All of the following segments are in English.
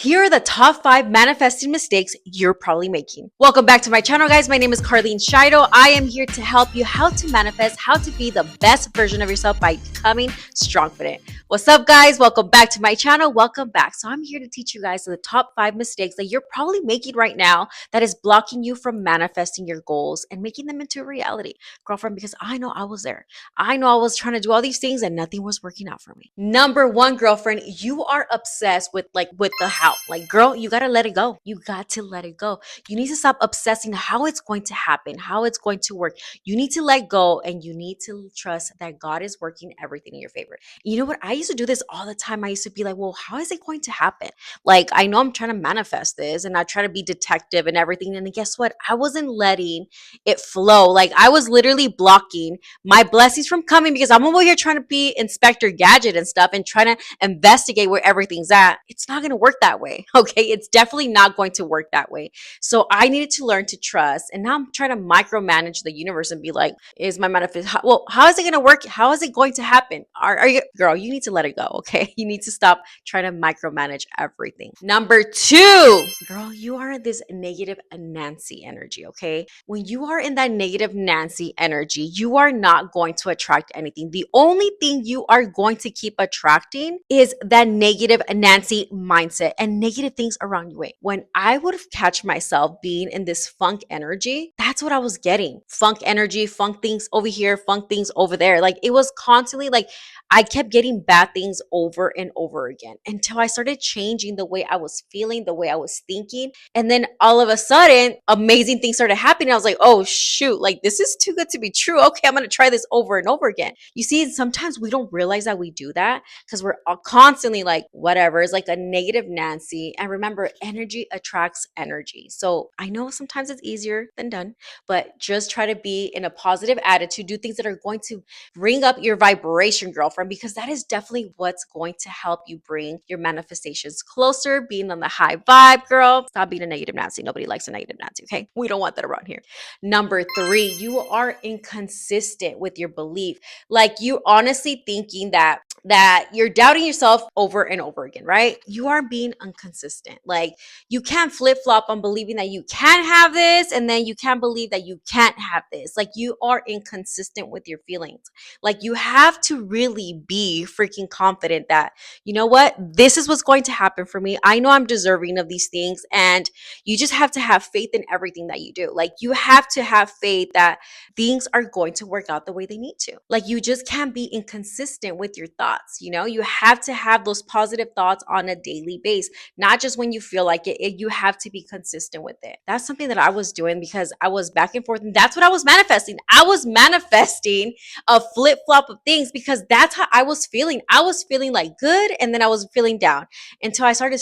Here are the top 5 manifesting mistakes you're probably making. Welcome back to my channel, guys. My name is Carlene Shido. I am here to help you how to manifest, how to be the best version of yourself by becoming strong-fitted. What's up, guys? Welcome back to my channel. Welcome back. So I'm here to teach you guys the top 5 mistakes that you're probably making right now that is blocking you from manifesting your goals and making them into a reality. Girlfriend, because I know I was there. I know I was trying to do all these things and nothing was working out for me. Number one, girlfriend, you are obsessed with the how. Like, girl, you got to let it go. You got to let it go. You need to stop obsessing how it's going to happen, how it's going to work. You need to let go and you need to trust that God is working everything in your favor. You know what? I used to do this all the time. I used to be like, well, how is it going to happen? Like, I know I'm trying to manifest this and I try to be detective and everything. And then guess what? I wasn't letting it flow. Like, I was literally blocking my blessings from coming because I'm over here trying to be Inspector Gadget and stuff and trying to investigate where everything's at. It's not going to work that way. Okay. It's definitely not going to work that way. So I needed to learn to trust. And now I'm trying to micromanage the universe and be like, is my manifest, how is it going to work? How is it going to happen? Are you, girl, you need to let it go. Okay. You need to stop trying to micromanage everything. Number two, girl, you are this negative Nancy energy. Okay. When you are in that negative Nancy energy, you are not going to attract anything. The only thing you are going to keep attracting is that negative Nancy mindset and negative things around you. When I would catch myself being in this funk energy, that's what I was getting. Funk energy, funk things over here, funk things over there. Like, it was constantly like I kept getting bad things over and over again until I started changing the way I was feeling, the way I was thinking. And then all of a sudden, amazing things started happening. I was like, oh, shoot, like, this is too good to be true. Okay, I'm going to try this over and over again. You see, sometimes we don't realize that we do that because we're constantly like, whatever, it's like a negative Nancy. And remember, energy attracts energy. So I know sometimes it's easier than done, but just try to be in a positive attitude, do things that are going to bring up your vibration, girlfriend, because that is definitely what's going to help you bring your manifestations closer, being on the high vibe, girl. Stop being a negative Nancy. Nobody likes a negative Nancy, okay? We don't want that around here. Number three, you are inconsistent with your belief. Like, you honestly thinking that you're doubting yourself over and over again, right? You are being inconsistent. Like, you can't flip-flop on believing that you can have this and then you can't believe that you can't have this. Like, you are inconsistent with your feelings. Like, you have to really be freaking confident that, you know what, this is what's going to happen for me. I know I'm deserving of these things. And you just have to have faith in everything that you do. Like, you have to have faith that things are going to work out the way they need to. Like, you just can't be inconsistent with your thoughts. You know, you have to have those positive thoughts on a daily basis, not just when you feel like it. You have to be consistent with it. That's something that I was doing because I was back and forth, and that's what I was manifesting. I was manifesting a flip flop of things because that's how I was feeling. I was feeling like good, and then I was feeling down until I started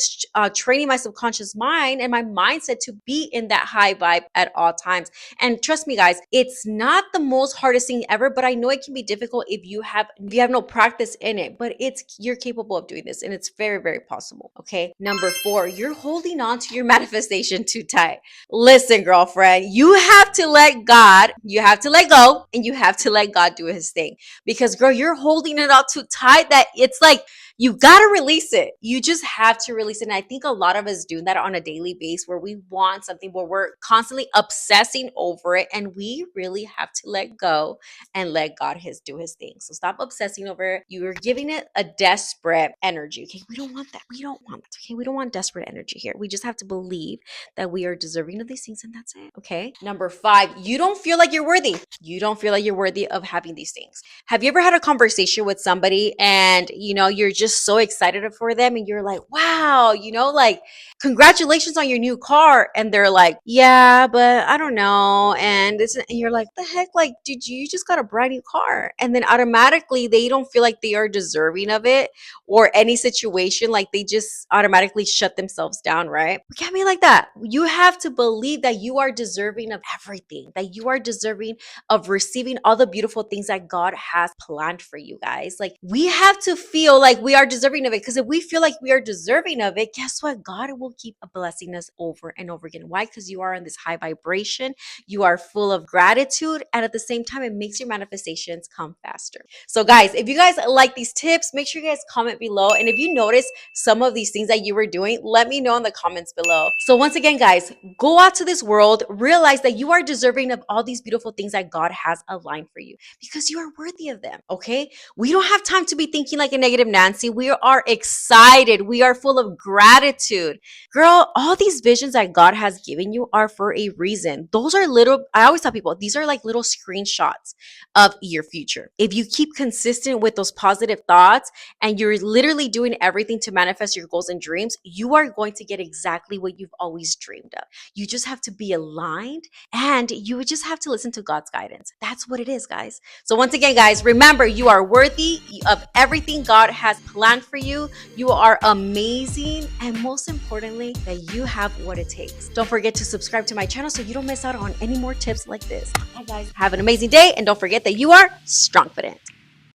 training my subconscious mind and my mindset to be in that high vibe at all times. And trust me, guys, it's not the most hardest thing ever, but I know it can be difficult if you have no practice in it. But you're capable of doing this, and it's very, very possible. Okay. Number four, you're holding on to your manifestation too tight. Listen, girlfriend, you have to let God, you have to let go, and you have to let God do his thing. Because, girl, you're holding it all too tight that it's like, you got to release it. You just have to release it. And I think a lot of us do that on a daily basis where we want something, where we're constantly obsessing over it. And we really have to let go and let God do his thing. So stop obsessing over it. You're giving it a desperate energy. Okay. We don't want that. We don't want that. Okay. We don't want desperate energy here. We just have to believe that we are deserving of these things, and that's it. Okay. Number five, you don't feel like you're worthy. You don't feel like you're worthy of having these things. Have you ever had a conversation with somebody and, you know, you're just so excited for them and you're like, wow, you know, like, congratulations on your new car. And they're like, yeah, but I don't know. And you're like, the heck, like, did you just got a brand new car? And then automatically they don't feel like they are deserving of it or any situation. Like, they just automatically shut themselves down, right? We can't be like that. You have to believe that you are deserving of everything, that you are deserving of receiving all the beautiful things that God has planned for you guys. Like, we have to feel like we are deserving of it. Because if we feel like we are deserving of it, guess what? God will keep blessing us over and over again. Why? Because you are in this high vibration, you are full of gratitude, and at the same time, it makes your manifestations come faster. So, guys, if you guys like these tips, make sure you guys comment below. And if you notice some of these things that you were doing, let me know in the comments below. So, once again, guys, go out to this world, realize that you are deserving of all these beautiful things that God has aligned for you because you are worthy of them. Okay. We don't have time to be thinking like a negative Nancy. We are excited. We are full of gratitude. Girl, all these visions that God has given you are for a reason. Those are little, I always tell people, these are like little screenshots of your future. If you keep consistent with those positive thoughts and you're literally doing everything to manifest your goals and dreams, you are going to get exactly what you've always dreamed of. You just have to be aligned and you would just have to listen to God's guidance. That's what it is, guys. So once again, guys, remember you are worthy of everything God has planned for you. You are amazing. And most importantly, that you have what it takes. Don't forget to subscribe to my channel so you don't miss out on any more tips like this. Hi, guys. Have an amazing day. And don't forget that you are strong confident.